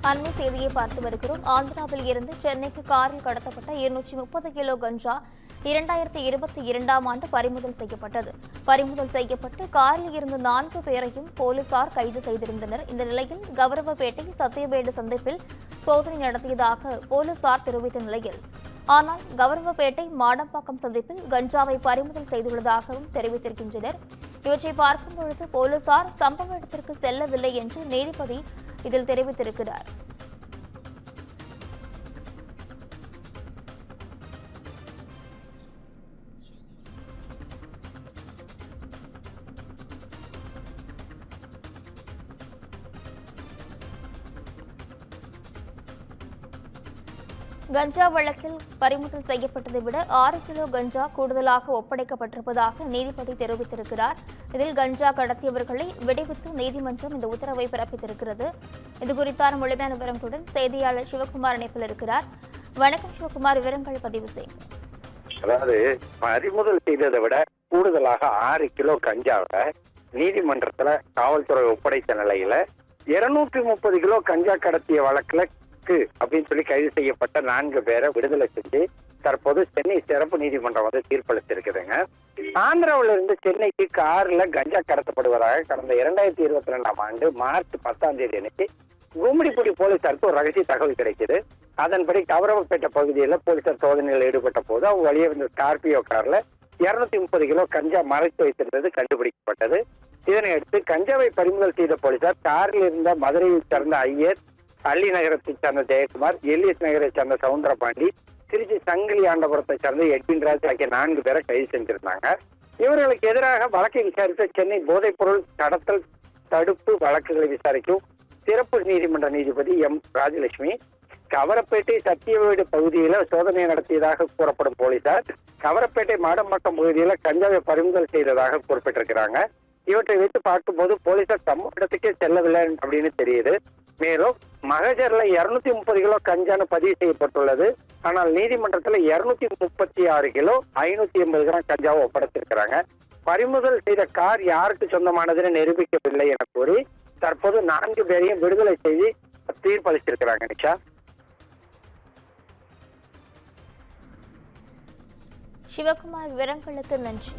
அண்மை செய்தியை பார்த்து வருகிறோம். ஆந்திராவில் இருந்து சென்னைக்கு காரில் கடத்தப்பட்ட 230 கிலோ கஞ்சா 2022ஆம் ஆண்டு பறிமுதல் செய்யப்பட்டது. பறிமுதல் செய்யப்பட்டு காரில் இருந்த 4 பேரையும் போலீசார் கைது செய்திருந்தனர். இந்த நிலையில் கௌரவப்பேட்டை சத்தியவேடு சந்திப்பில் சோதனை நடத்தியதாக போலீசார் தெரிவித்த நிலையில், ஆனால் கௌரவப்பேட்டை மாடம்பாக்கம் சந்திப்பில் கஞ்சாவை பறிமுதல் செய்துள்ளதாகவும் தெரிவித்திருக்கின்றனர். இவற்றை பார்க்கும்பொழுது போலீசார் சம்பவ இடத்திற்கு செல்லவில்லை என்று நீதிபதி இதில் தெரிவித்திருக்கிறார். கஞ்சா வழக்கில் பறிமுதல் செய்யப்பட்டதை விட 6 கிலோ கஞ்சா கூடுதலாக ஒப்படைக்கப்பட்டிருப்பதாக நீதிபதி தெரிவித்திருக்கிறார். இதில் கஞ்சா கடத்தியவர்களை விடுவித்து நீதிமன்றம் இந்த உத்தரவை பிறப்பித்திருக்கிறது. இதுகுறித்தான முழுமையான விவரங்களுடன் செய்தியாளர் சிவகுமார் இணைப்பில் இருக்கிறார். வணக்கம் சிவகுமார், விவரங்கள் பதிவு செய்யுங்க. அதாவது பறிமுதல் செய்ததை விட கூடுதலாக 6 கிலோ கஞ்சாவை நீதிமன்றத்துல காவல்துறை ஒப்படைத்த நிலையில 230 கிலோ கஞ்சா கடத்திய வழக்குல அப்படின்னு சொல்லி கைது செய்யப்பட்ட 4 பேரை விடுதலை செஞ்சு தற்போது சென்னை சிறப்பு நீதிமன்றம் தீர்ப்பளித்திருக்குதுங்க. ஆந்திராவில இருந்து சென்னைக்கு கார்ல கஞ்சா கடத்தப்படுவதாக கடந்த 2022ஆம் ஆண்டு மார்ச் 10ஆம் தேதி அன்னைக்கு கும்மிடிப்பூடி போலீசாருக்கு ஒரு ரகசிய தகவல் கிடைக்குது. அதன்படி கௌரவப்பேட்டை பகுதியில் போலீசார் சோதனையில் ஈடுபட்ட போது அவங்க வழியே வந்த ஸ்கார்பியோ கார்ல 230 கிலோ கஞ்சா மறைத்து வைத்திருந்தது கண்டுபிடிக்கப்பட்டது. இதனையடுத்து கஞ்சாவை பறிமுதல் செய்த போலீசார் காரில் இருந்த மதுரையை சேர்ந்த ஐயர், அள்ளி நகரத்தை சேர்ந்த ஜெயக்குமார், எல்லியஸ் நகரை சேர்ந்த சவுந்தரபாண்டி, திருச்சி சங்கிலி ஆண்டபுரத்தை சேர்ந்த எட்வின்ராஜ் ஆகிய 4 பேரை கைது செஞ்சிருந்தாங்க. இவர்களுக்கு எதிராக வழக்கை விசாரித்த சென்னை போதைப்பொருள் கடத்தல் தடுப்பு வழக்குகளை விசாரிக்கும் சிறப்பு நீதிமன்ற நீதிபதி எம் ராஜலட்சுமி கவரப்பேட்டை சத்தியவேடு பகுதியில சோதனை நடத்தியதாக கூறப்படும் போலீசார் கவரப்பேட்டை மாடம்பாக்கம் பகுதியில கஞ்சாவை பறிமுதல் செய்ததாக குறிப்பிட்டிருக்கிறாங்க. இவற்றை வைத்து பார்க்கும்போது போலீசார் சம்பவ இடத்துக்கே செல்லவில்லை அப்படின்னு தெரியுது. மேலும் மகஜர்ல 230 கிலோ கஞ்சான்னு பதிவு செய்யப்பட்டுள்ளது. ஆனால் நீதிமன்றத்துல 236 கிலோ 580 கிராம் கஞ்சாவை ஒப்படைத்திருக்கிறாங்க. பறிமுதல் செய்த கார் யாருக்கு சொந்தமானதுன்னு நிரூபிக்கவில்லை என கூறி தற்போது 4 பேரையும் விடுதலை செய்து தீர்ப்பளித்திருக்கிறாங்க. நிஷா, சிவகுமார், விவரங்களுக்கு நன்றி.